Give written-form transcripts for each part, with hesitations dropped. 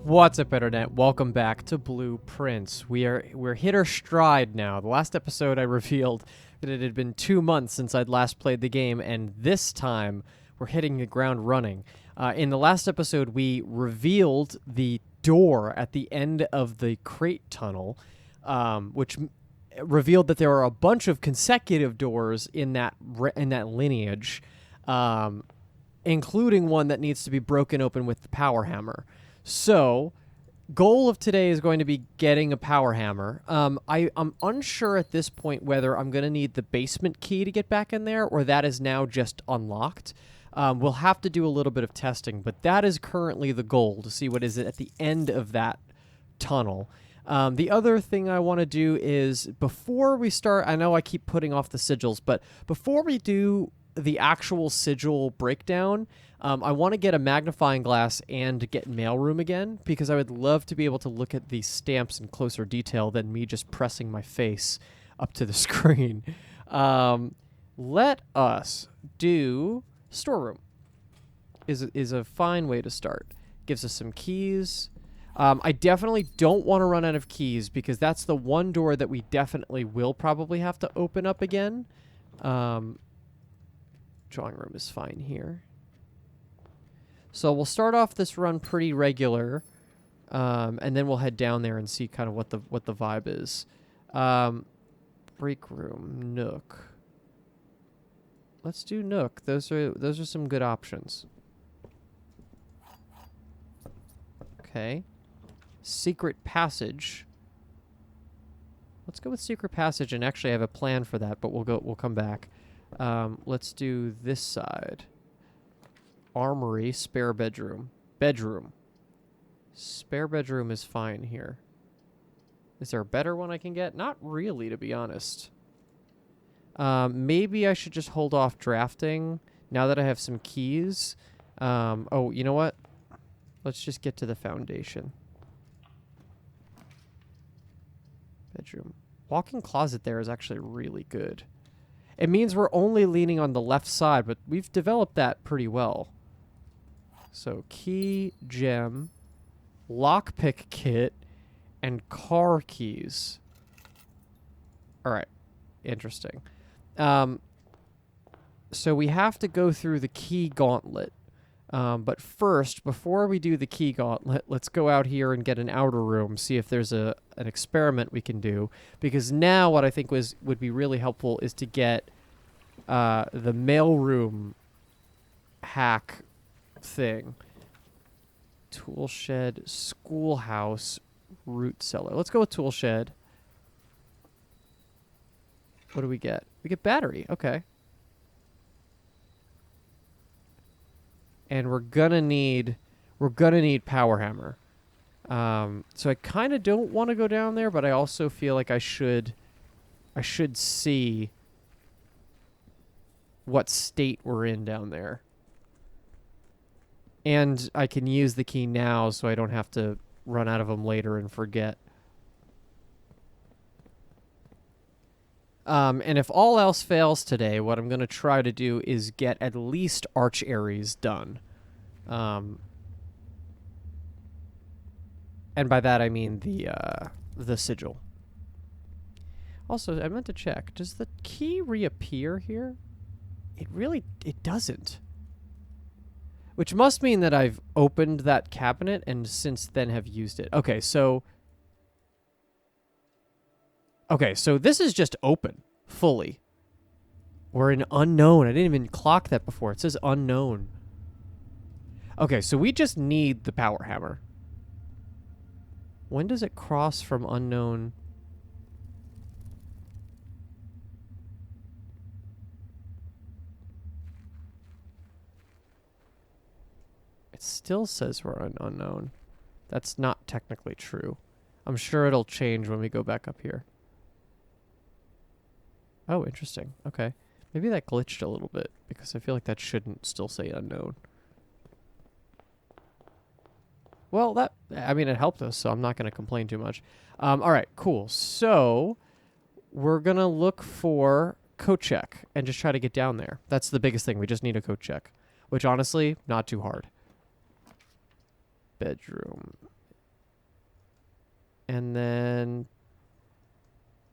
What's up, Internet? Welcome back to Blueprints. We're hit our stride now. The last episode I revealed that it had been 2 months since I'd last played the game, and this time we're hitting the ground running. In the last episode, we revealed the door at the end of the crate tunnel, which revealed that there are a bunch of consecutive doors in that lineage, including one that needs to be broken open with the power hammer. So, goal of today is going to be getting a power hammer. I'm unsure at this point whether I'm going to need the basement key to get back in there, or that is now just unlocked. We'll have to do a little bit of testing, but that is currently the goal, to see what is at the end of that tunnel. The other thing I want to do is, before we start, I know I keep putting off the sigils, but before we do the actual sigil breakdown, I want to get a magnifying glass and get mailroom again, because I would love to be able to look at these stamps in closer detail than me just pressing my face up to the screen. Let us do storeroom. Is a fine way to start. Gives us some keys. I definitely don't want to run out of keys, because that's the one door that we definitely will probably have to open up again. Drawing room is fine here. So we'll start off this run pretty regular, and then we'll head down there and see kind of what the vibe is. Break room, Nook. Let's do Nook. Those are some good options. Okay. Secret passage. Let's go with secret passage, and actually I have a plan for that, but we'll come back. Let's do this side. Armory, spare bedroom. Bedroom. Spare bedroom is fine here. Is there a better one I can get? Not really, to be honest. Maybe I should just hold off drafting now that I have some keys. Oh, you know what? Let's just get to the foundation. Bedroom. Walk-in closet there is actually really good. It means we're only leaning on the left side, but we've developed that pretty well. So, key, gem, lockpick kit, and car keys. All right. Interesting. So we have to go through the key gauntlet. But first, before we do the key gauntlet, let's go out here and get an outer room, see if there's an experiment we can do. Because now what I think would be really helpful is to get the mailroom hack thing. Tool shed, schoolhouse, root cellar. Let's go with tool shed. What do we get? We get battery. Okay. And we're gonna need power hammer. So I kind of don't want to go down there, but I also feel like I should see what state we're in down there. And I can use the key now, so I don't have to run out of them later and forget. And if all else fails today, what I'm going to try to do is get at least arch areas done. And by that I mean the sigil. Also, I meant to check. Does the key reappear here? It doesn't. Which must mean that I've opened that cabinet and since then have used it. Okay, so this is just open, fully. We're in unknown. I didn't even clock that before. It says unknown. Okay, so we just need the power hammer. When does it cross from unknown? It still says we're in unknown. That's not technically true. I'm sure it'll change when we go back up here. Oh, interesting. Okay. Maybe that glitched a little bit, because I feel like that shouldn't still say unknown. Well, it helped us, so I'm not going to complain too much. All right, cool. So we're going to look for code check and just try to get down there. That's the biggest thing. We just need a code check, which honestly, not too hard. Bedroom. And then...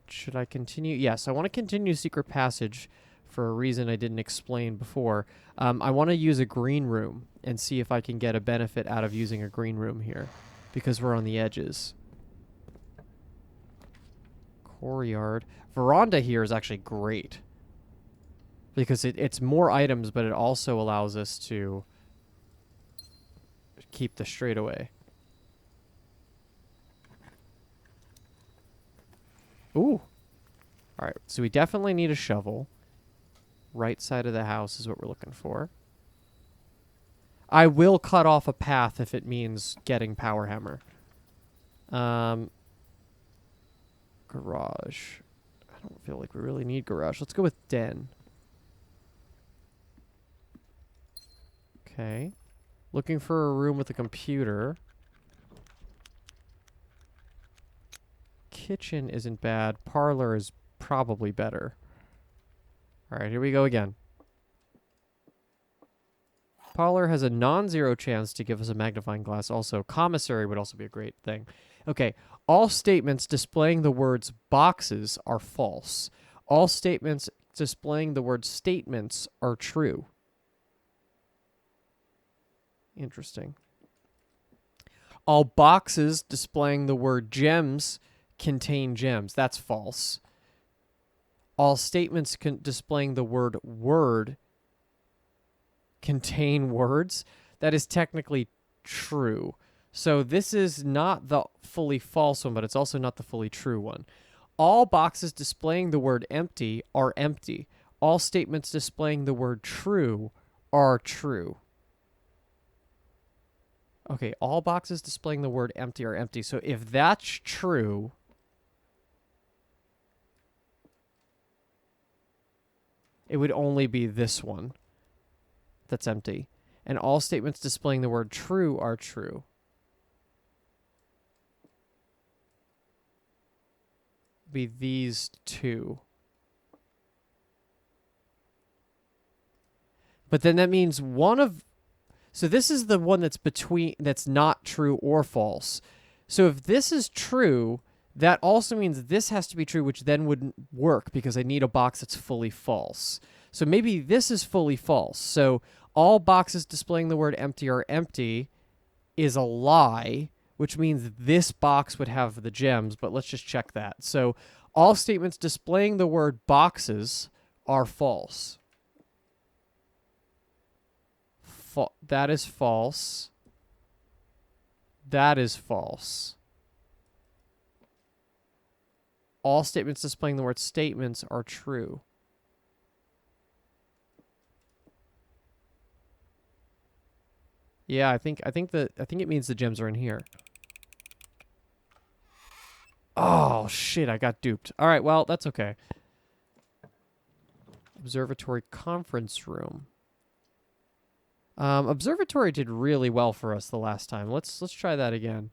should I continue? Yes, I want to continue secret passage for a reason I didn't explain before. I want to use a green room and see if I can get a benefit out of using a green room here, because we're on the edges. Courtyard. Veranda here is actually great, because it's more items, but it also allows us to keep the straightaway. Ooh. Alright, so we definitely need a shovel. Right side of the house is what we're looking for. I will cut off a path if it means getting power hammer. Garage. I don't feel like we really need garage. Let's go with den. Okay. Looking for a room with a computer. Kitchen isn't bad. Parlor is probably better. All right, here we go again. Parlor has a non-zero chance to give us a magnifying glass. Also, commissary would also be a great thing. Okay, all statements displaying the words boxes are false. All statements displaying the word statements are true. Interesting. All boxes displaying the word gems contain gems. That's false. All statements displaying the word word contain words. That is technically true. So this is not the fully false one, but it's also not the fully true one. All boxes displaying the word empty are empty. All statements displaying the word true are true. Okay, all boxes displaying the word empty are empty. So if that's true... it would only be this one that's empty. And all statements displaying the word true are true. Be these two. But then that means one of... so this is the one that's between, that's not true or false. So if this is true, that also means this has to be true, which then wouldn't work because I need a box that's fully false. So maybe this is fully false. So all boxes displaying the word empty are empty is a lie, which means this box would have the gems, but let's just check that. So all statements displaying the word boxes are false. That is false. That is false. All statements displaying the word statements are true. Yeah, I think it means the gems are in here. Oh shit, I got duped. All right, well, that's okay. Observatory conference room. Observatory did really well for us the last time. Let's try that again.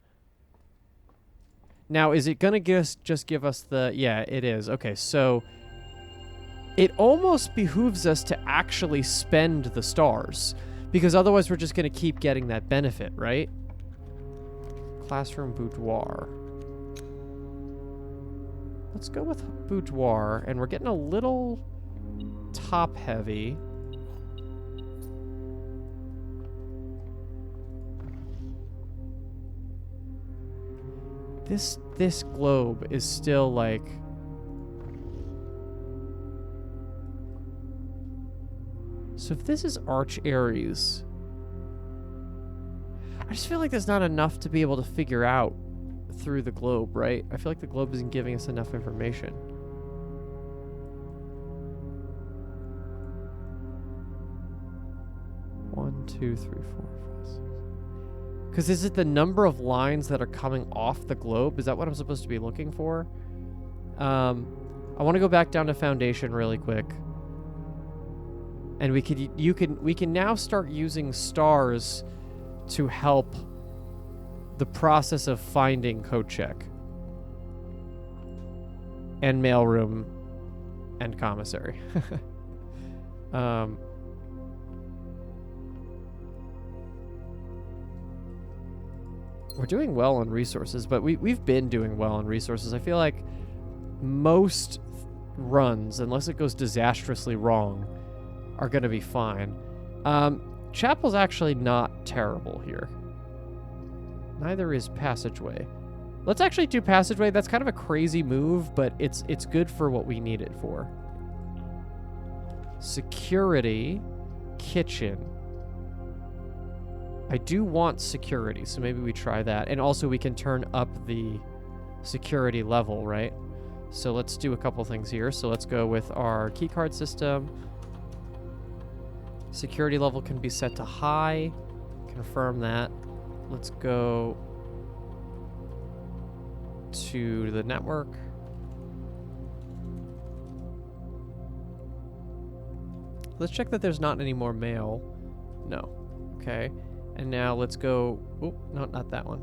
Now, is it going to just give us the... yeah, it is. Okay, so it almost behooves us to actually spend the stars, because otherwise we're just going to keep getting that benefit, right? Classroom boudoir. Let's go with boudoir, and we're getting a little top-heavy. This globe is still like... so if this is Arch Aries, I just feel like there's not enough to be able to figure out through the globe, right? I feel like the globe isn't giving us enough information. One, two, three, four, five, six. Because is it the number of lines that are coming off the globe? Is that what I'm supposed to be looking for? I want to go back down to foundation really quick. And we can now start using stars to help the process of finding code check. And mailroom and commissary. We're doing well on resources, but we've been doing well on resources. I feel like most runs, unless it goes disastrously wrong, are going to be fine. Chapel's actually not terrible here. Neither is Passageway. Let's actually do Passageway. That's kind of a crazy move, but it's good for what we need it for. Security. Kitchen. I do want security, so maybe we try that. And also we can turn up the security level, right? So let's do a couple things here. So let's go with our keycard system. Security level can be set to high. Confirm that. Let's go to the network. Let's check that there's not any more mail. No. Okay. And now let's go... Oh, no, not that one.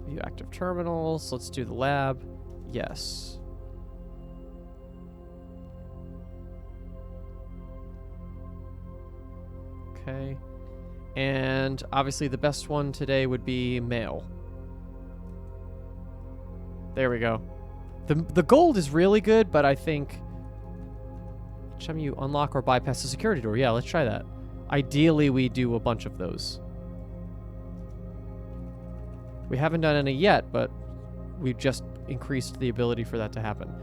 View active terminals. Let's do the lab. Yes. Okay. And obviously the best one today would be mail. There we go. The gold is really good, but I think... Each time you unlock or bypass the security door. Yeah, let's try that. Ideally, we do a bunch of those. We haven't done any yet, but we've just increased the ability for that to happen.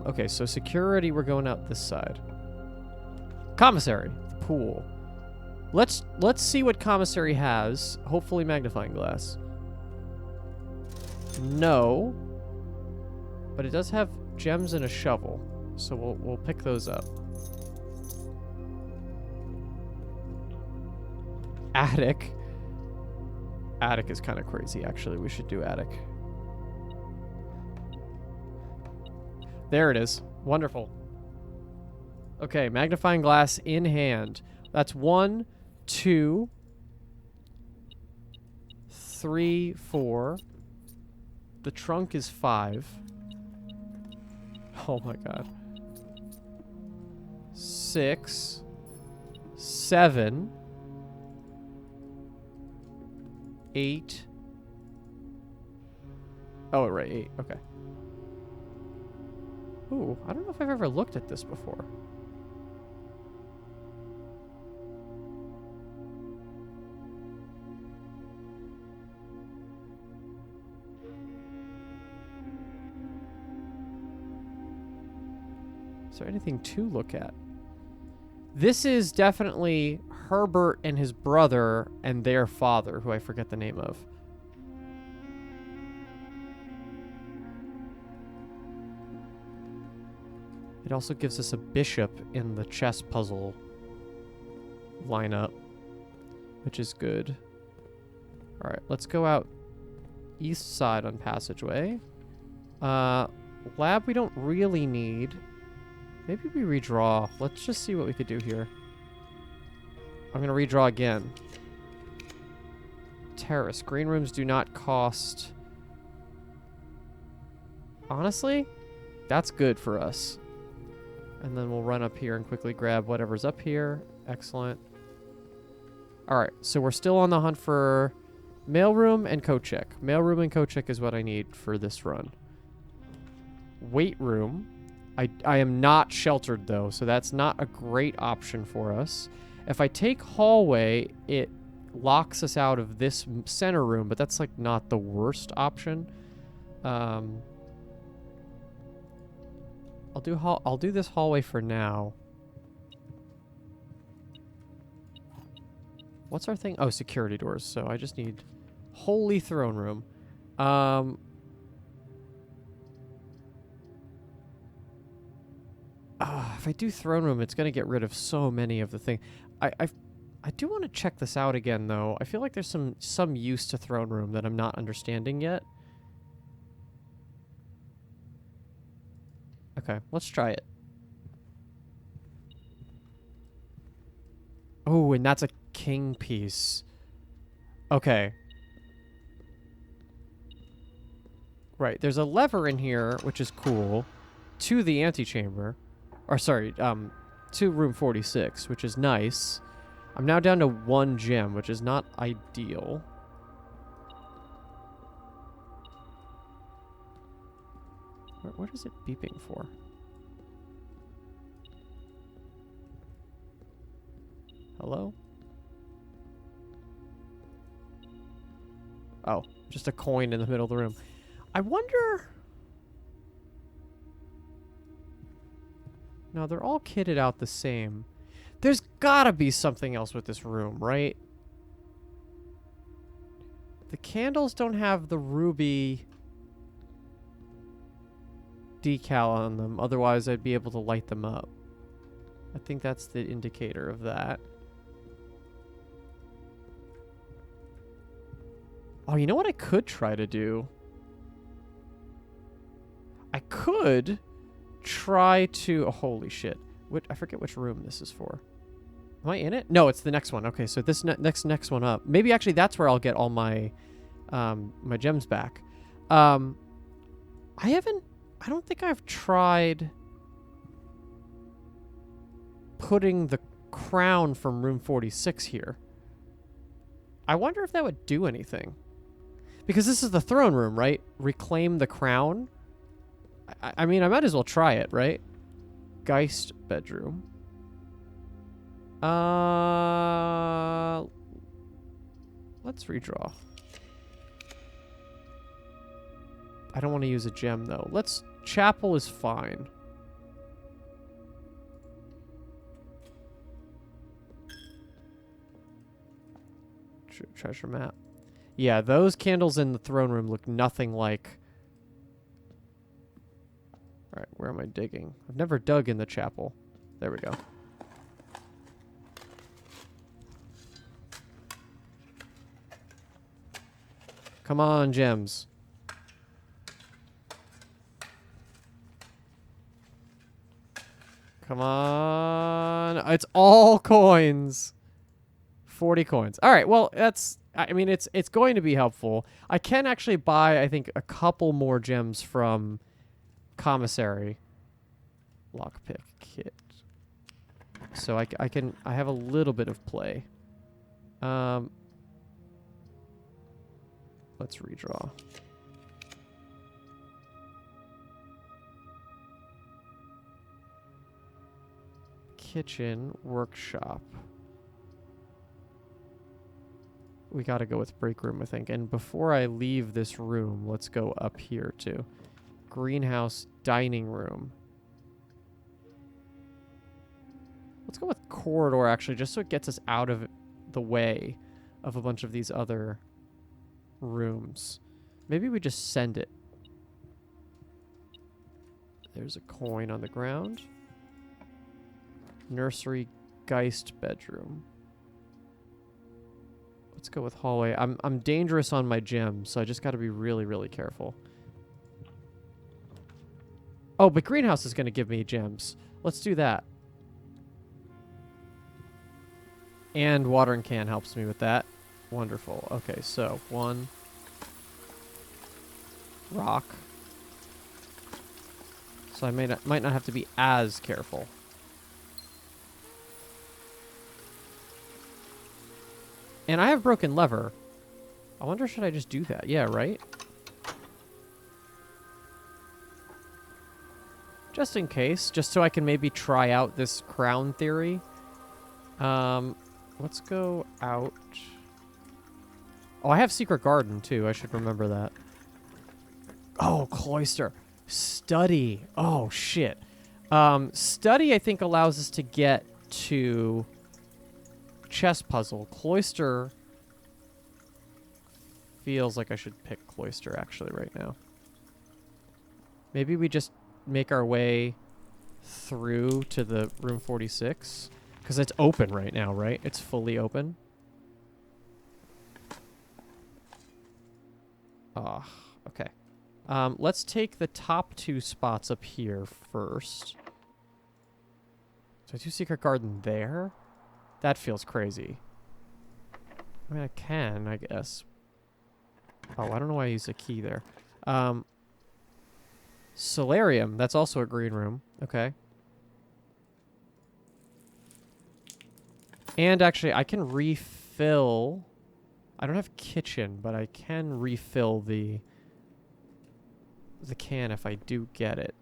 Okay, so security, we're going out this side. Commissary, the pool. Let's see what commissary has. Hopefully magnifying glass. No. But it does have gems and a shovel. So we'll pick those up. Attic. Attic is kind of crazy, actually. We should do attic. There it is. Wonderful. Okay, magnifying glass in hand. That's 1, 2, 3, 4. The trunk is 5. Oh my god. 6, 7, 8. Oh, right, 8. Okay. Ooh, I don't know if I've ever looked at this before. Is there anything to look at? This is definitely Herbert and his brother and their father, who I forget the name of. It also gives us a bishop in the chess puzzle lineup, which is good. All right, let's go out east side on Passageway. Lab we don't really need. Maybe we redraw. Let's just see what we could do here. I'm going to redraw again. Terrace. Green rooms do not cost... Honestly, that's good for us. And then we'll run up here and quickly grab whatever's up here. Excellent. Alright, so we're still on the hunt for mailroom and coat check. Mailroom and coat check is what I need for this run. Weight room. I am not sheltered, though, so that's not a great option for us. If I take hallway, it locks us out of this center room, but that's, like, not the worst option. I'll do this hallway for now. What's our thing? Oh, security doors. So I just need Holy Throne Room. If I do Throne Room, it's going to get rid of so many of the things. I do want to check this out again, though. I feel like there's some use to Throne Room that I'm not understanding yet. Okay, let's try it. Oh, and that's a king piece. Okay. Right, there's a lever in here, which is cool, to the antechamber. Or, sorry, to room 46, which is nice. I'm now down to 1 gem, which is not ideal. What is it beeping for? Hello? Oh, just a coin in the middle of the room. I wonder... No, they're all kitted out the same. There's gotta be something else with this room, right? The candles don't have the ruby decal on them. Otherwise, I'd be able to light them up. I think that's the indicator of that. Oh, you know what I could try to do? I could try to... Oh, holy shit. I forget which room this is for. Am I in it? No, it's the next one. Okay, so this next one up. Maybe actually that's where I'll get all my my gems back. I don't think I've tried putting the crown from room 46 here. I wonder if that would do anything. Because this is the throne room, right? Reclaim the crown. I mean, I might as well try it, right? Geist bedroom. Let's redraw. I don't want to use a gem, though. Chapel is fine. Treasure map. Yeah, those candles in the throne room look nothing like... Alright, where am I digging? I've never dug in the chapel. There we go. Come on, gems. Come on. It's all coins. 40 coins. All right, well, that's... I mean, it's going to be helpful. I can actually buy, I think, a couple more gems from Commissary. Lockpick kit. So I have a little bit of play. Let's redraw. Kitchen, workshop. We gotta go with break room, I think. And before I leave this room, let's go up here too. Greenhouse, dining room. Let's go with corridor, actually, just so it gets us out of the way of a bunch of these other rooms. Maybe we just send it. There's a coin on the ground. Nursery, Geist bedroom. Let's go with hallway. I'm dangerous on my gems, so I just got to be really, really careful. Oh, but greenhouse is going to give me gems. Let's do that. And watering can helps me with that. Wonderful. Okay, so 1 rock. So I might not have to be as careful. And I have broken lever. I wonder, should I just do that? Yeah, right? Just in case. Just so I can maybe try out this crown theory. Let's go out. Oh, I have secret garden, too. I should remember that. Oh, cloister. Study. Oh, shit. Study, I think, allows us to get to... chess puzzle. Cloister feels like I should pick cloister actually right now. Maybe we just make our way through to the room 46 because it's open right now, right? It's fully open. Okay. Let's take the top 2 spots up here first. So I do secret garden there. That feels crazy. I mean, I can, I guess. Oh, I don't know why I used a key there. Solarium. That's also a green room. Okay. And actually, I can refill. I don't have kitchen, but I can refill the can if I do get it.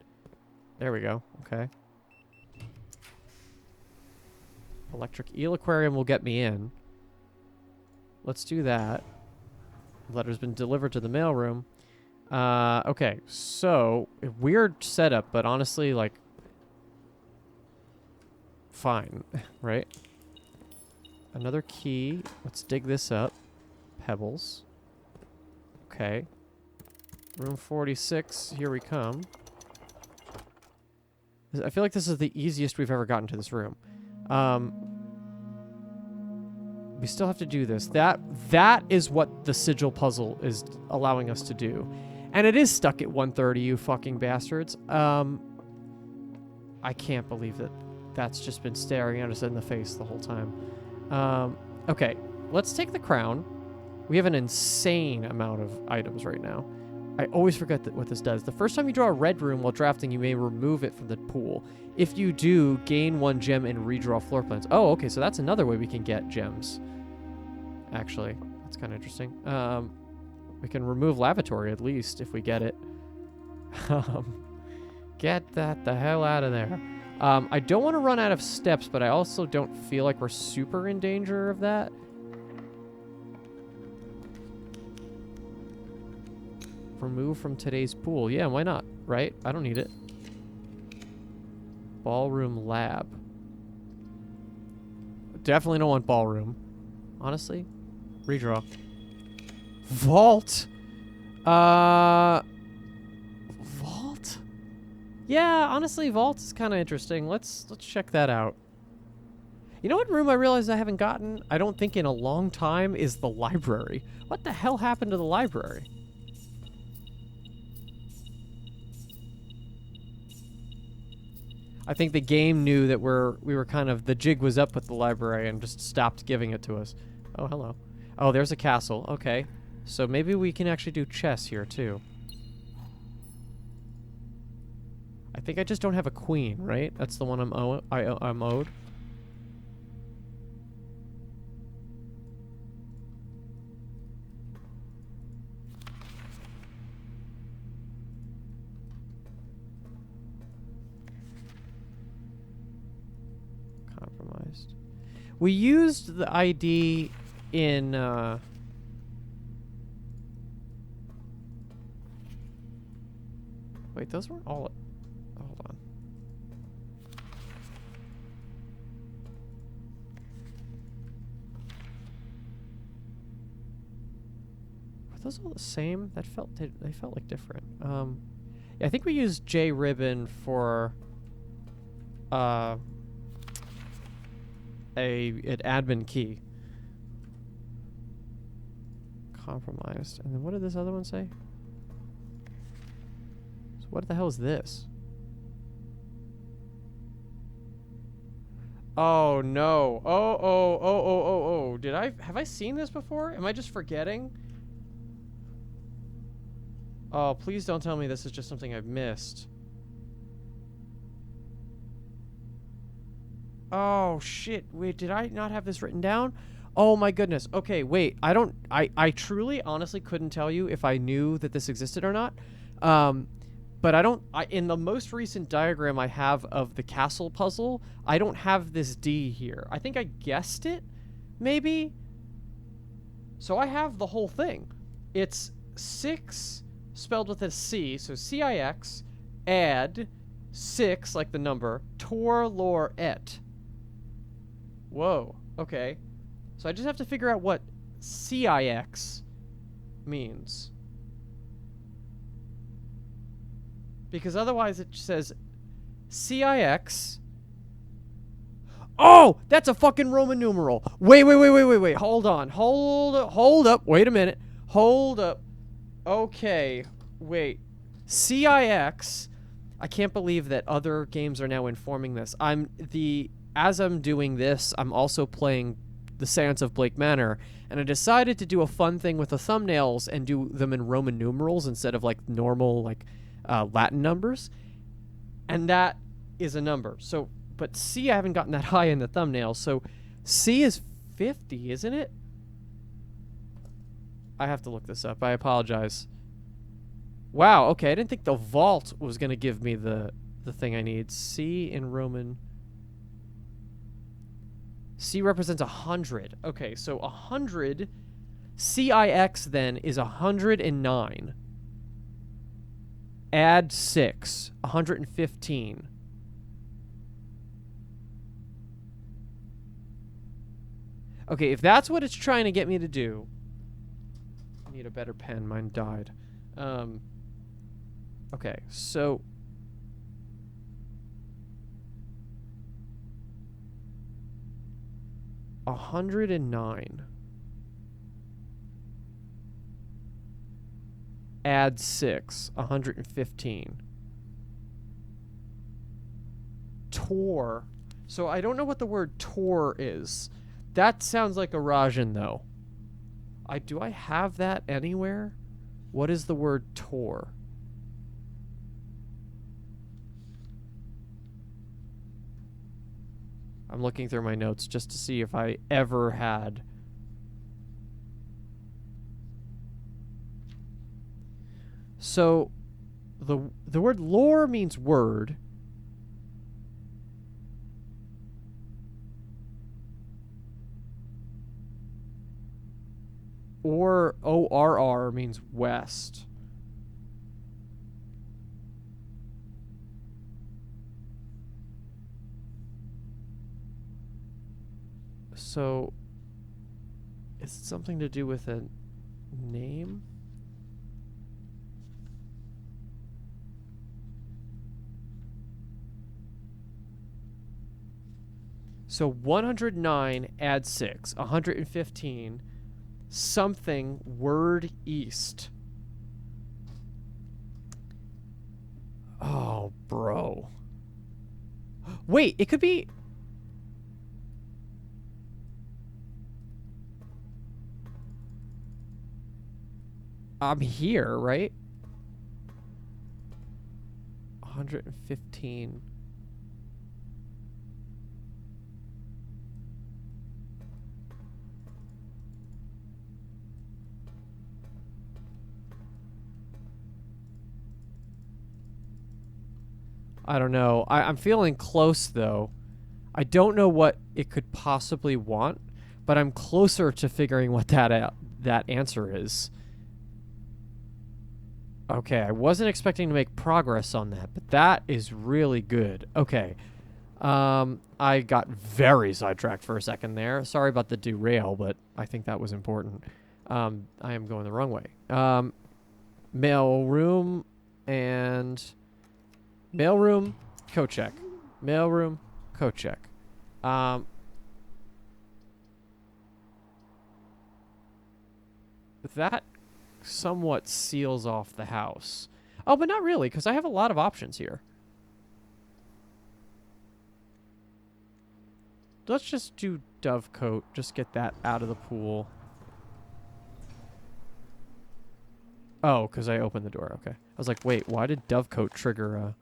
There we go. Okay. Electric eel aquarium will get me in. Let's do that. Letter's been delivered to the mailroom. Okay, so weird setup, but honestly, like, fine, right? Another key. Let's dig this up. Pebbles. Okay. Room 46. Here we come. I feel like this is the easiest we've ever gotten to this room. We still have to do this. That is what the sigil puzzle is allowing us to do. And it is stuck at 130, you fucking bastards. I can't believe that that's just been staring at us in the face the whole time. Okay, let's take the crown. We have an insane amount of items right now. I always forget what this does. The first time you draw a red room while drafting, you may remove it from the pool. If you do, gain 1 gem and redraw floor plans. Oh, okay, so that's another way we can get gems. Actually, that's kind of interesting. We can remove lavatory at least if we get it. Get that the hell out of there. I don't want to run out of steps, but I also don't feel like we're super in danger of that. Remove from today's pool. Yeah, why not? Right? I don't need it. Ballroom lab. Definitely don't want ballroom. Honestly. Redraw. Vault. Vault? Yeah, honestly, vault is kind of interesting. Let's check that out. You know what room I realized I haven't gotten? I don't think in a long time is the library. What the hell happened to the library? I think the game knew that we were kind of, the jig was up with the library and just stopped giving it to us. Oh, hello. Oh, there's a castle. Okay. So maybe we can actually do chess here too. I think I just don't have a queen, right? That's the one I'm owed. Compromised. We used the ID in wait, those weren't all. Hold on. Were those all the same? That felt they felt like different. Yeah, I think we used J ribbon for an admin key. Compromised. And then what did this other one say? So what the hell is this? Oh no. Oh. Have I seen this before? Am I just forgetting? Oh, please don't tell me this is just something I've missed. Oh shit. Wait, did I not have this written down? Oh my goodness. Okay, wait. I truly, honestly couldn't tell you if I knew that this existed or not. But in the most recent diagram I have of the castle puzzle, I don't have this D here. I think I guessed it, maybe? So I have the whole thing. It's 6 spelled with a C, so C-I-X, add, 6, like the number, tor, lor, et. Whoa, okay. So I just have to figure out what CIX means. Because otherwise it says CIX. Oh, that's a fucking Roman numeral. Wait. Hold on. Hold up. Wait a minute. Hold up. Okay. Wait. CIX. I can't believe that other games are now informing this. As I'm doing this, I'm also playing The Seance of Blake Manor, and I decided to do a fun thing with the thumbnails and do them in Roman numerals instead of like normal Latin numbers, and that is a number. So, but C, I haven't gotten that high in the thumbnail. So C is 50, isn't it? I have to look this up. I apologize. Wow, okay. I didn't think the vault was going to give me the thing I need. C in Roman. C represents 100. Okay, so 100. CIX then is 109. Add 6. 115. Okay, if that's what it's trying to get me to do... I need a better pen. Mine died. Okay, so... 109. Add 6. 115. Tor. So I don't know what the word Tor is. That sounds like a Rajan, though. Do I have that anywhere? What is the word Tor? I'm looking through my notes just to see if I ever had. So, the word lore means word. Or ORR means west. So, is it something to do with a name? So 109 add 6, 115, something word east. Oh, bro. Wait, it could be... I'm here, right? 115. I don't know. I'm feeling close, though. I don't know what it could possibly want, but I'm closer to figuring what that answer is. Okay, I wasn't expecting to make progress on that, but that is really good. Okay. I got very sidetracked for a second there. Sorry about the derail, but I think that was important. I am going the wrong way. Mail room and... Mail room, coat check. Mail room, coat check. That somewhat seals off the house. Oh, but not really, because I have a lot of options here. Let's just do Dovecote. Just get that out of the pool. Oh, because I opened the door. Okay. I was like, wait, why did Dovecote trigger a...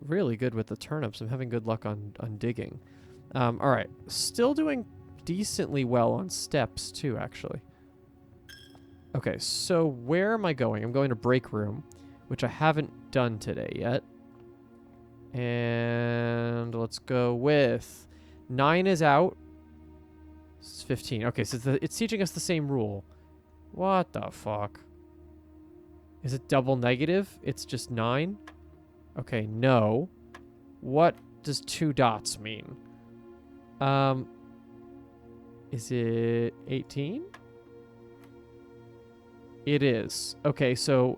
Really good with the turnips. I'm having good luck on digging. All right. Still doing decently well on steps, too, actually. Okay, so where am I going? I'm going to break room, which I haven't done today yet. And let's go with 9 is out. It's 15. Okay, so it's teaching us the same rule. What the fuck? Is it double negative? It's just 9? Okay, no. What does 2 dots mean? Is it 18? It is. Okay, so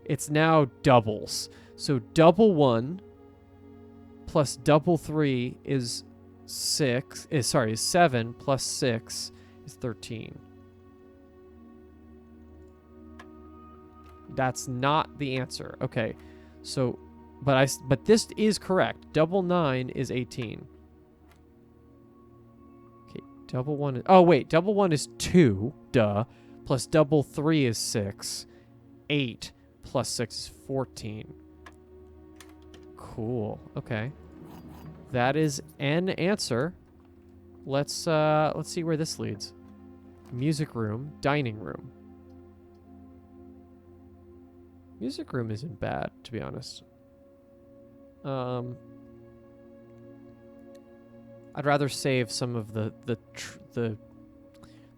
it's now doubles. So double 1 plus double 3 is 7 plus 6 is 13. That's not the answer. Okay. So but this is correct. Double 9 is 18. Okay, double 1 is... Oh, wait. Double 1 is 2. Duh. Plus double 3 is 6. 8 plus 6 is 14. Cool. Okay. That is an answer. Let's see where this leads. Music room, dining room. Music room isn't bad, to be honest. I'd rather save some of the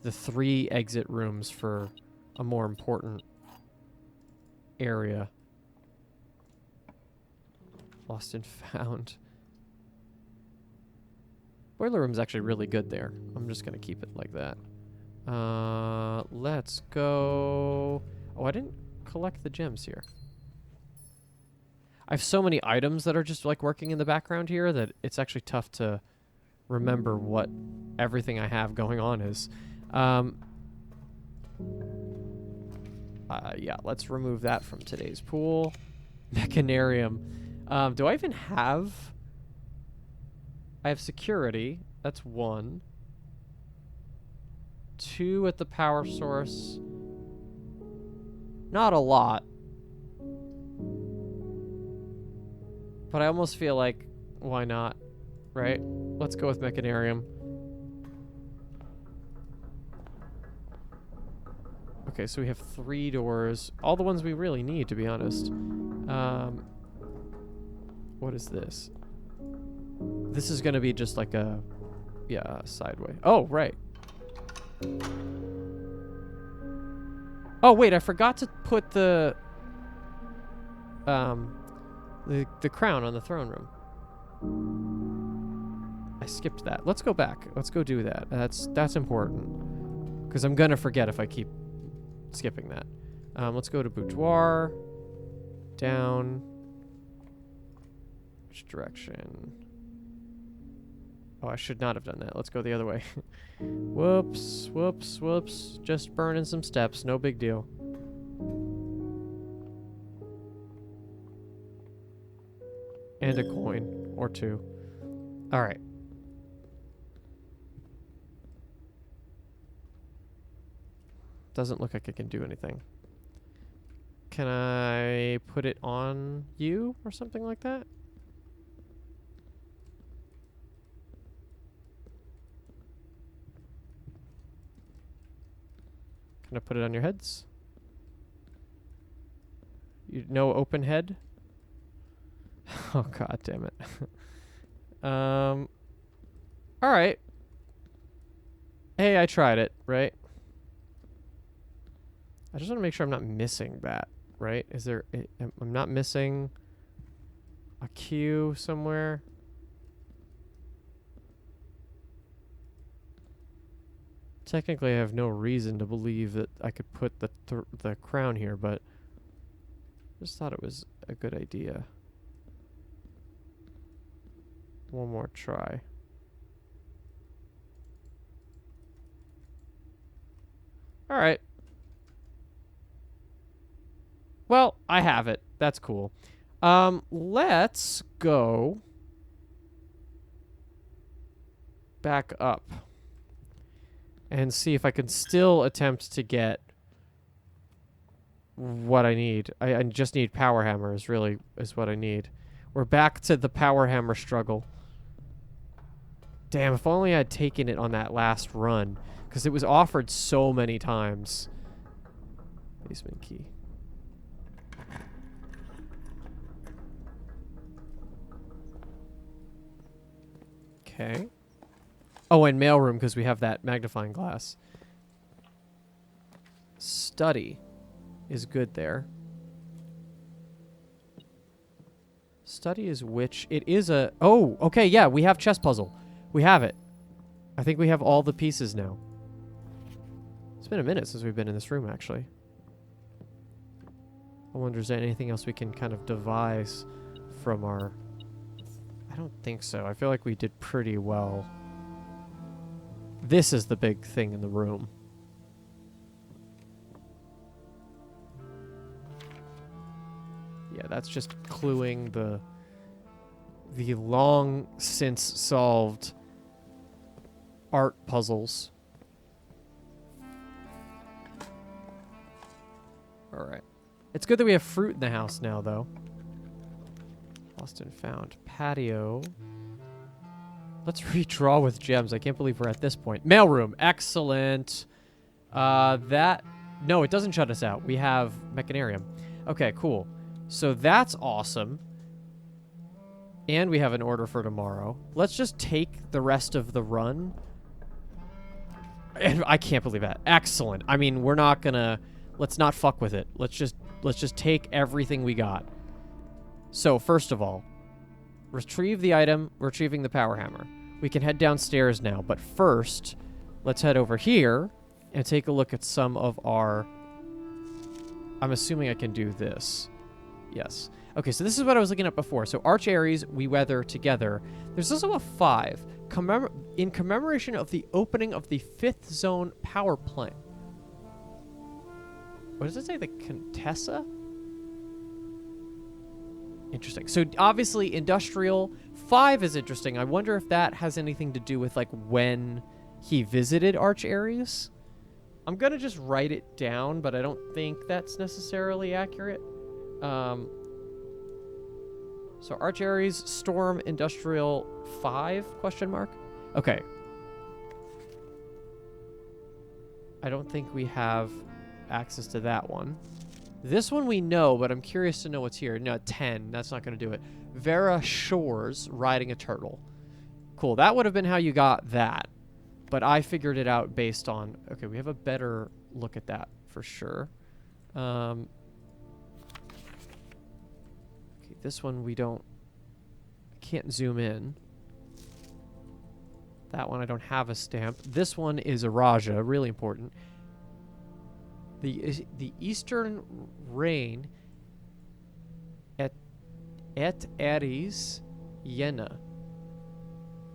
3 exit rooms for a more important area. Lost and found. Boiler room's actually really good there. I'm just gonna keep it like that. Let's go. Oh, I didn't collect the gems here. I have so many items that are just like working in the background here that it's actually tough to remember what everything I have going on is. Yeah, let's remove that from today's pool. Mechanarium. Do I even have... I have security. That's 1. 2 at the power source. Not a lot. But I almost feel like, why not? Right? Let's go with Mechanarium. Okay, so we have 3 doors. All the ones we really need, to be honest. What is this? This is gonna be just like a... Yeah, sideway. Oh, right. Oh, wait, I forgot to put the crown on the throne room. I skipped that. Let's go back. Let's go do that. That's important. Because I'm gonna forget if I keep skipping that. Let's go to boudoir. Down. Which direction? Oh, I should not have done that. Let's go the other way. Whoops, whoops, whoops. Just burning some steps. No big deal. And a coin. Or 2. Alright. Doesn't look like I can do anything. Can I put it on you or something like that? Can I put it on your heads? No open head? Oh, god damn it. Alright. Hey, I tried it, right? I just want to make sure I'm not missing that, right? Is there... I'm not missing a queue somewhere. Technically, I have no reason to believe that I could put the crown here, but I just thought it was a good idea. One more try. All right. Well, I have it. That's cool. Let's go back up and see if I can still attempt to get what I need. I just need power hammers, really, is what I need. We're back to the power hammer struggle. Damn, if only I'd taken it on that last run, because it was offered so many times. Basement key. Okay. Oh, and mailroom, because we have that magnifying glass. Study is good there. Study is which? It is a... Oh, okay, yeah, we have chess puzzle. We have it. I think we have all the pieces now. It's been a minute since we've been in this room, actually. I wonder, is there anything else we can kind of devise from our... I don't think so. I feel like we did pretty well. This is the big thing in the room. Yeah, that's just cluing the long since solved art puzzles. All right. It's good that we have fruit in the house now, though. Lost and found. Patio. Let's redraw with gems. I can't believe we're at this point. Mailroom. Excellent. No, it doesn't shut us out. We have Mechanarium. Okay, cool. So that's awesome. And we have an order for tomorrow. Let's just take the rest of the run. And I can't believe that. Excellent. I mean, we're not gonna... Let's not fuck with it. Let's just take everything we got. So, first of all, retrieve the item, retrieving the power hammer. We can head downstairs now, but first, let's head over here and take a look at some of our... I'm assuming I can do this. Yes. Okay, so this is what I was looking at before. So Arch Ares, we weather together. There's also a 5. In commemoration of the opening of the 5th zone power plant. What does it say? The Contessa? Interesting. So obviously industrial. 5 is interesting. I wonder if that has anything to do with like when he visited Arch Ares. I'm going to just write it down, but I don't think that's necessarily accurate. So Arch Ares, Storm, Industrial 5, question mark? Okay. I don't think we have access to that one. This one we know, but I'm curious to know what's here. No, 10. That's not going to do it. Vera Shores, riding a turtle. Cool. That would have been how you got that. But I figured it out based on... Okay, we have a better look at that for sure. Okay, this one we don't... I can't zoom in. That one I don't have a stamp. This one is a Raja, really important. The Eastern Reign et Ares Jena.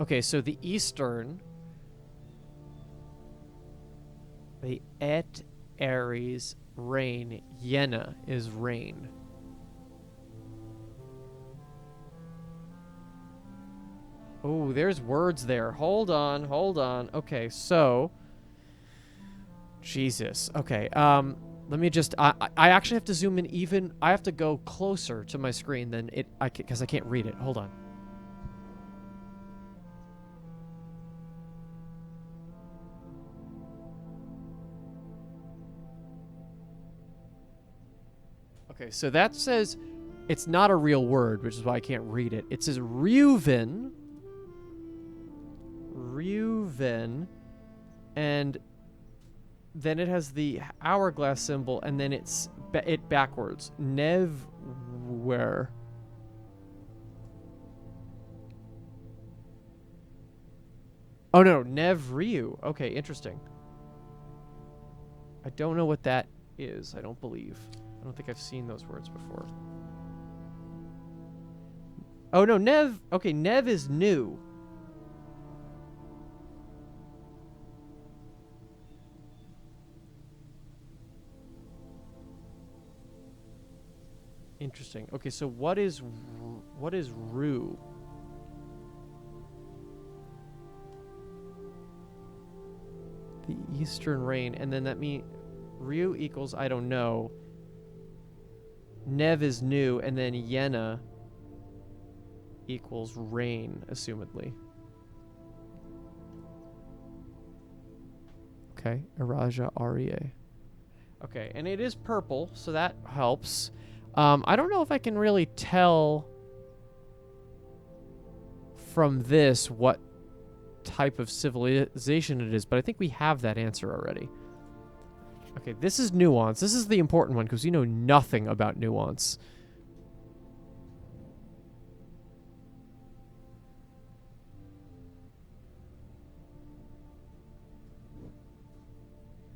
Okay, so the Eastern... The et Ares Reign. Jena is rain. Oh, there's words there. Hold on, hold on. Okay, so... Jesus. Okay, let me just... I actually have to zoom in even... I have to go closer to my screen than it... because I can't read it. Hold on. Okay, so that says... It's not a real word, which is why I can't read it. It says Reuven... Reuven, and then it has the hourglass symbol, and then it's it backwards. Nevwer. Oh no, Nevriu. Okay, interesting. I don't know what that is. I don't believe. I don't think I've seen those words before. Oh no, Nev. Okay, Nev is new. Interesting. Okay, so what is Ru? The Eastern Reign, and then that means Ru equals I don't know. Nev is new, and then Jena equals rain, assumedly. Okay, Araja Arie. Okay, and it is purple, so that helps. I don't know if I can really tell from this what type of civilization it is, but I think we have that answer already. Okay, this is nuance. This is the important one because we know nothing about nuance.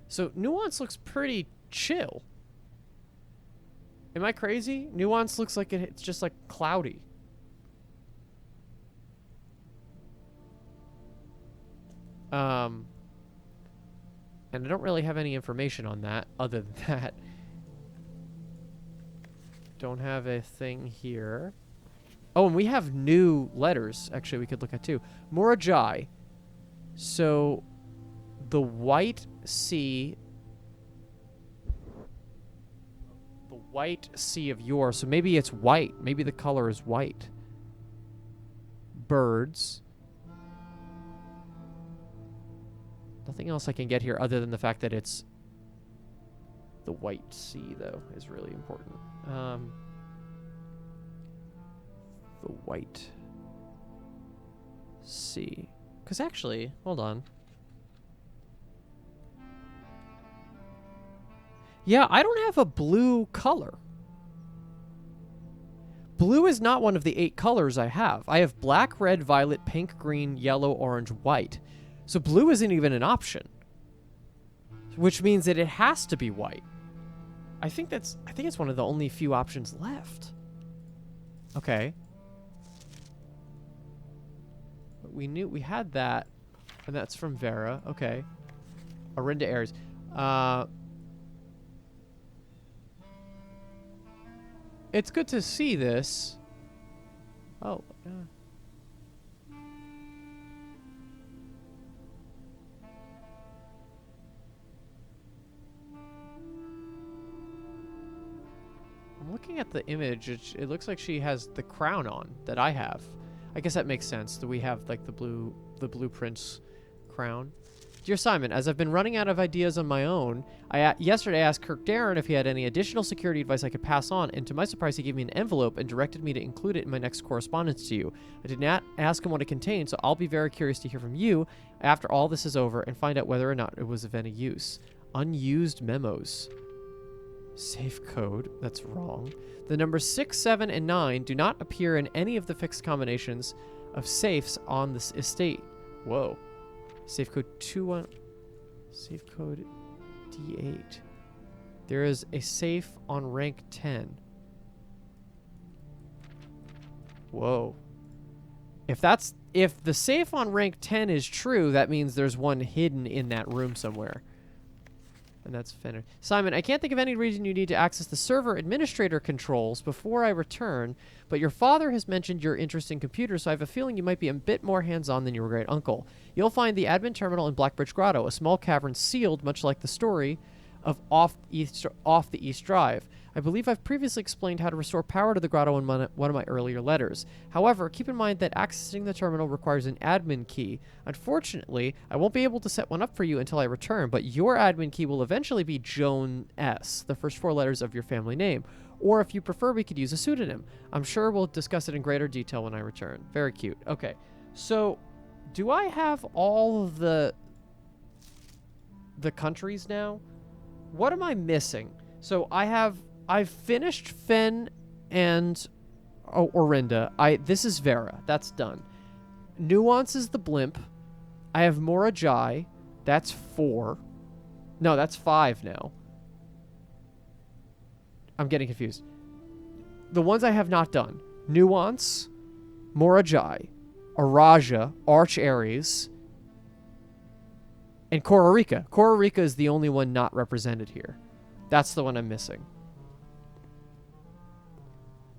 So nuance looks pretty chill. Am I crazy? Nuance looks like it's just like cloudy. And I don't really have any information on that other than that. Don't have a thing here. Oh, and we have new letters actually we could look at too. Morajai. So the White Sea, the White Sea of Yore. So maybe it's white. Maybe the color is white. birds. Nothing else I can get here other than the fact that it's the White Sea, though, is really important. The White Sea. Because actually, hold on. Yeah, I don't have a blue color. Blue is not one of the 8 colors I have. I have black, red, violet, pink, green, yellow, orange, white. So blue isn't even an option. Which means that it has to be white. I think it's one of the only few options left. Okay. But we knew we had that. And that's from Vera. Okay. Arinda Aries. It's good to see this. Oh, yeah. I'm looking at the image. It looks like she has the crown on that I have. I guess that makes sense. That we have like the blue prince crown. Dear Simon, as I've been running out of ideas on my own, I yesterday asked Kirk Darren if he had any additional security advice I could pass on, and to my surprise, he gave me an envelope and directed me to include it in my next correspondence to you. I did not ask him what it contained, so I'll be very curious to hear from you after all this is over and find out whether or not it was of any use. Unused memos. Safe code. That's wrong. The numbers 6, 7, and 9 do not appear in any of the fixed combinations of safes on this estate. Whoa. Safe code 21. Safe code D8. There is a safe on rank 10. Whoa. If the safe on rank 10 is true, that means there's one hidden in that room somewhere. And that's finished. Simon, I can't think of any reason you need to access the server administrator controls before I return, but your father has mentioned your interest in computers, so I have a feeling you might be a bit more hands-on than your great uncle. You'll find the admin terminal in Blackbridge Grotto, a small cavern sealed, much like the story of off the East Drive. I believe I've previously explained how to restore power to the grotto in one of my earlier letters. However, keep in mind that accessing the terminal requires an admin key. Unfortunately, I won't be able to set one up for you until I return, but your admin key will eventually be Joan S., the first 4 letters of your family name. Or if you prefer, we could use a pseudonym. I'm sure we'll discuss it in greater detail when I return. Very cute. Okay, so do I have all of the countries now? What am I missing? So I've finished Fen and Orinda. This is Vera. That's done. Nuance is the blimp. I have Morajai. That's 4. No, that's 5 now. I'm getting confused. The ones I have not done. Nuance, Morajai, Araja, Arch Aries, and Kororika. Kororika is the only one not represented here. That's the one I'm missing.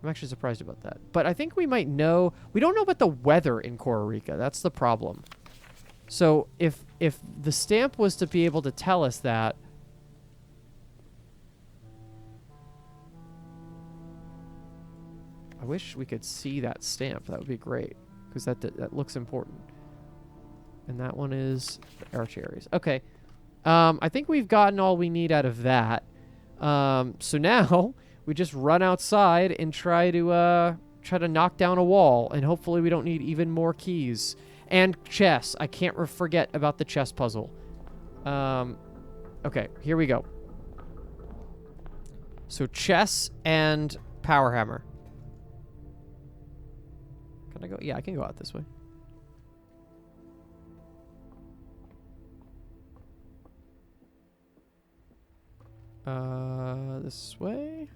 I'm actually surprised about that. But I think we might know... We don't know about the weather in Kororika. That's the problem. So if the stamp was to be able to tell us that... I wish we could see that stamp. That would be great. Because that looks important. And that one is the Arch Aries. Okay. I think we've gotten all we need out of that. So now we just run outside and try to knock down a wall, and hopefully we don't need even more keys. And chess. I can't forget about the chess puzzle. Okay, here we go. So chess and power hammer. Can I go? Yeah, I can go out this way. This way.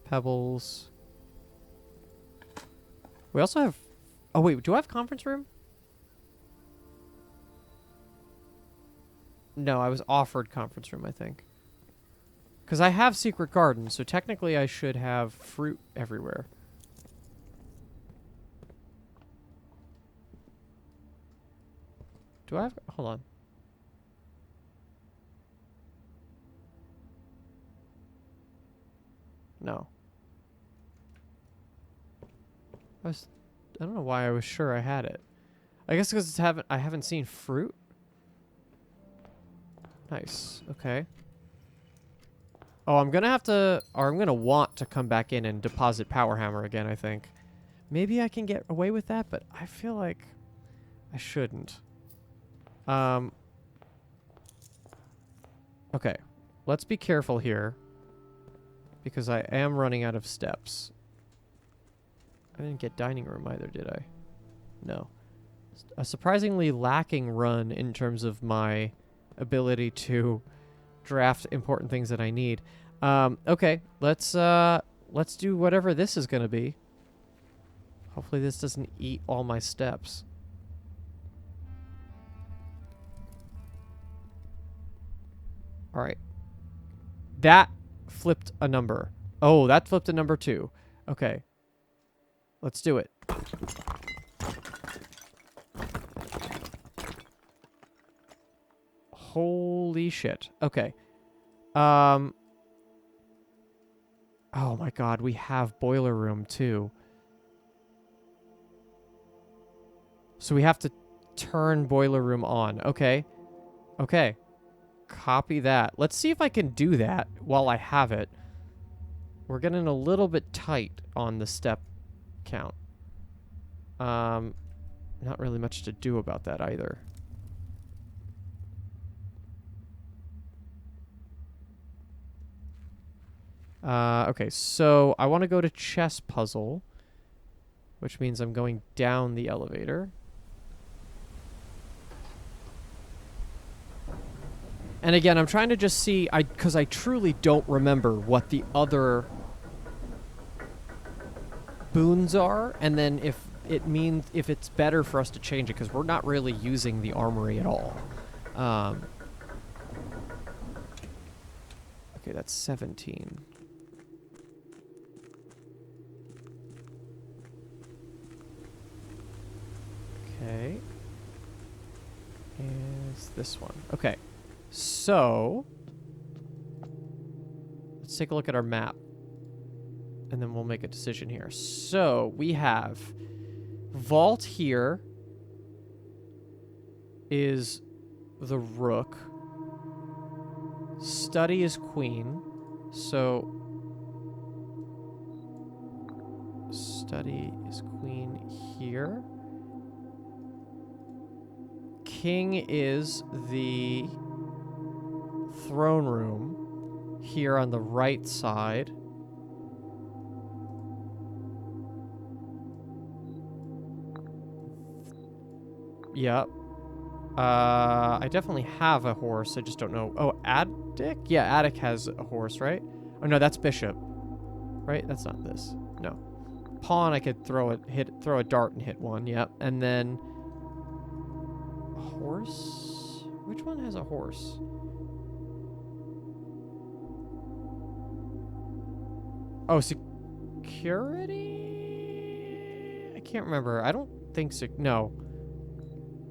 Pebbles. We also have... Oh, wait. Do I have conference room? No, I was offered conference room, I think. Because I have secret garden, so technically I should have fruit everywhere. Do I have... Hold on. No. I don't know why I was sure I had it. I guess because I haven't seen fruit. Nice. Okay. Oh, I'm gonna have to, or I'm gonna want to come back in and deposit power hammer again, I think. Maybe I can get away with that, but I feel like I shouldn't. Okay. Let's be careful here, because I am running out of steps. I didn't get dining room either, did I? No. A surprisingly lacking run in terms of my ability to draft important things that I need. Okay, let's do whatever this is gonna be. Hopefully this doesn't eat all my steps. All right. That flipped a number. Oh, that flipped a number too. Okay. Let's do it. Holy shit. Okay. Oh my god, we have boiler room too. So we have to turn boiler room on. Okay. Okay. Copy that. Let's see if I can do that while I have it. We're getting a little bit tight on the step count. Not really much to do about that either. Okay, so I want to go to chess puzzle, which means I'm going down the elevator. And again, I'm trying to just see, because I truly don't remember what the other boons are, and then if it's better for us to change it, because we're not really using the armory at all. Okay, that's 17. Okay. Is this one. Okay. So, let's take a look at our map. And then we'll make a decision here. So, we have vault here is the rook. Study is queen. So, study is queen here. King is the throne room here on the right side. Yep. I definitely have a horse. I just don't know. Oh, Attic? Yeah, Attic has a horse, right? Oh no, that's bishop. Right? That's not this. No. Pawn, I could throw a dart and hit one. Yep. And then horse? Which one has a horse? Oh, security? I can't remember. I don't think so. No.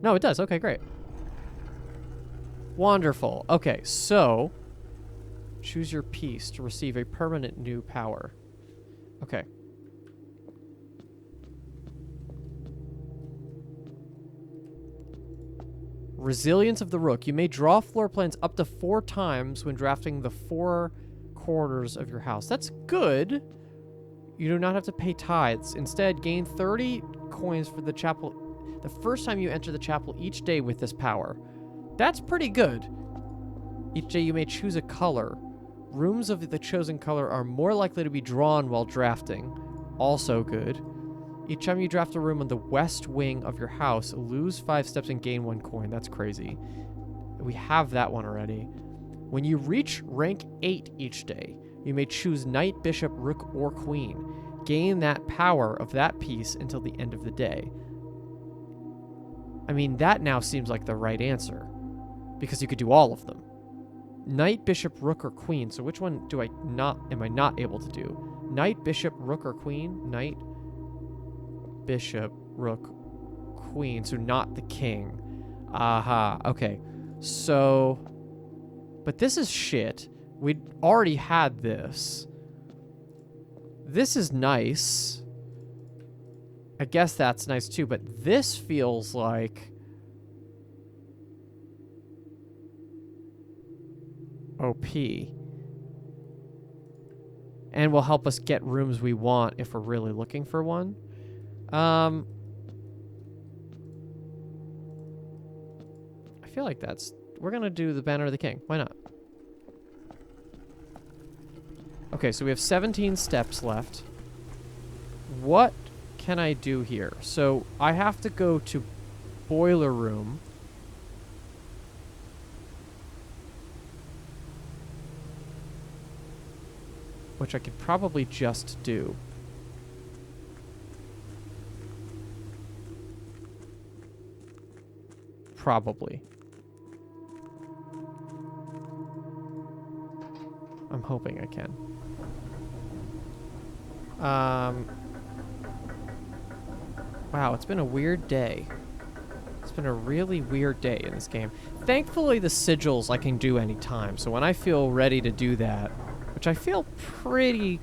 No, it does. Okay, great. Wonderful. Okay, so choose your piece to receive a permanent new power. Okay. Resilience of the Rook. You may draw floor plans up to 4 times when drafting the 4 quarters of your house. That's good. You do not have to pay tithes. Instead, gain 30 coins for the chapel the first time you enter the chapel each day with this power. That's pretty good. Each day you may choose a color. Rooms of the chosen color are more likely to be drawn while drafting. Also good. Each time you draft a room on the west wing of your house, lose 5 steps and gain 1 coin. That's crazy. We have that one already. When you reach rank 8 each day, you may choose knight, bishop, rook, or queen. Gain that power of that piece until the end of the day. I mean, that now seems like the right answer, because you could do all of them. Knight, bishop, rook, or queen. So which one am I not able to do? Knight, bishop, rook, or queen? Knight, bishop, rook, queen. So not the king. Aha. Okay. So, but this is shit. We'd already had this. This is nice. I guess that's nice too, but this feels like OP. And will help us get rooms we want if we're really looking for one. I feel like we're gonna do the Banner of the King. Why not? Okay, so we have 17 steps left. What can I do here? So I have to go to boiler room. Which I could probably just do. Probably. I'm hoping I can. Wow, it's been a weird day. It's been a really weird day in this game. Thankfully, the sigils I can do anytime. So when I feel ready to do that, which I feel pretty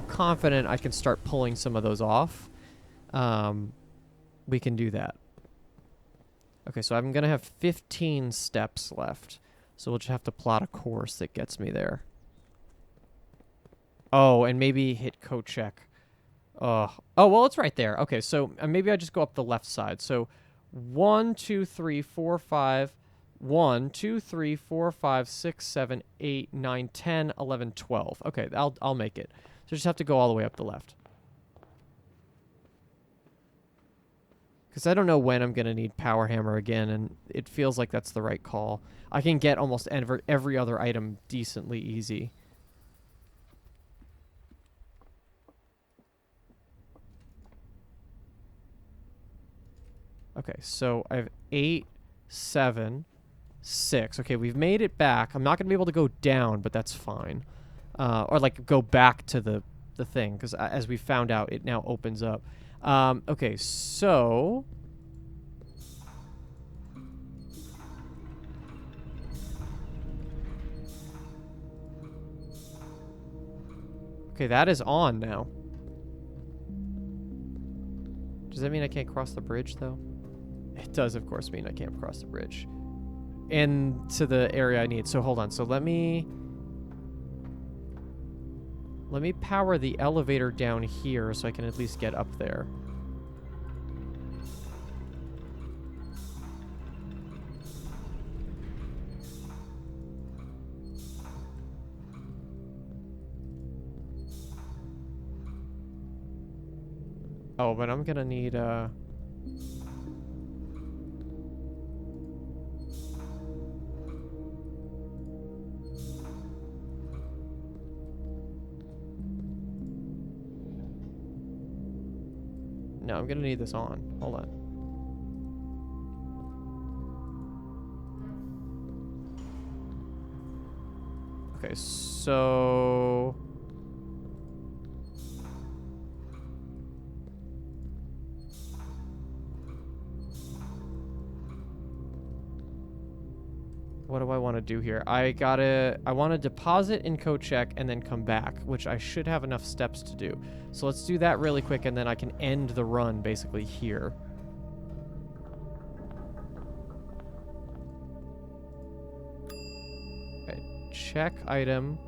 confident I can start pulling some of those off, we can do that. Okay, so I'm going to have 15 steps left. So we'll just have to plot a course that gets me there. Oh, and maybe hit co-check. Oh, well, it's right there. Okay, so maybe I just go up the left side. So 1, 2, 3, 4, 5. 1, 2, 3, 4, 5, 6, 7, 8, 9, 10, 11, 12. Okay, I'll make it. So just have to go all the way up the left. Because I don't know when I'm going to need Power Hammer again, and it feels like that's the right call. I can get almost every other item decently easy. Okay, so I have 8, 7, 6. Okay, we've made it back. I'm not going to be able to go down, but that's fine. Or, like, go back to the thing, because as we found out, it now opens up. Okay, so... Okay, that is on now. Does that mean I can't cross the bridge, though? It does, of course, mean I can't cross the bridge. Into the area I need. So, hold on. So, let me power the elevator down here so I can at least get up there. Oh, but I'm gonna need, No, I'm gonna need this on. Hold on. Okay, so... What do I want to do here? I want to deposit in co-check and then come back, which I should have enough steps to do. So let's do that really quick, and then I can end the run basically here. Okay, check item.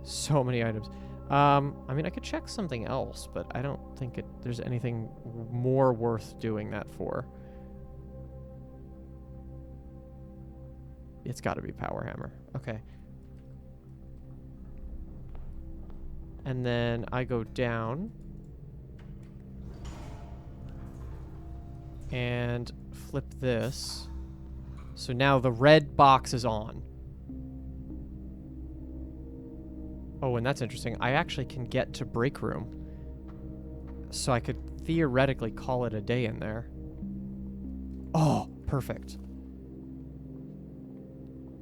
So many items. I mean, I could check something else, but I don't think there's anything more worth doing that for. It's got to be Power Hammer. Okay. And then I go down. And flip this. So now the red box is on. Oh, and that's interesting. I actually can get to break room. So I could theoretically call it a day in there. Oh, perfect.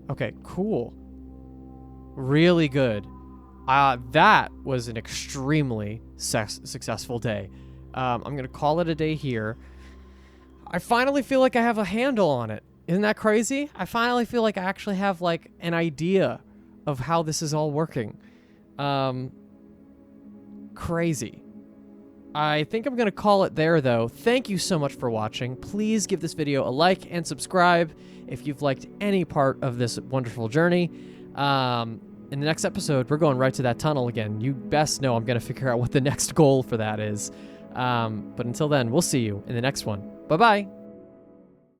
Okay, cool. Really good. That was an extremely successful day. I'm going to call it a day here. I finally feel like I have a handle on it. Isn't that crazy? I finally feel like I actually have, like, an idea of how this is all working. Crazy. I think I'm going to call it there, though. Thank you so much for watching. Please give this video a like and subscribe if you've liked any part of this wonderful journey. In the next episode, we're going right to that tunnel again. You best know I'm going to figure out what the next goal for that is. But until then, we'll see you in the next one. Bye-bye.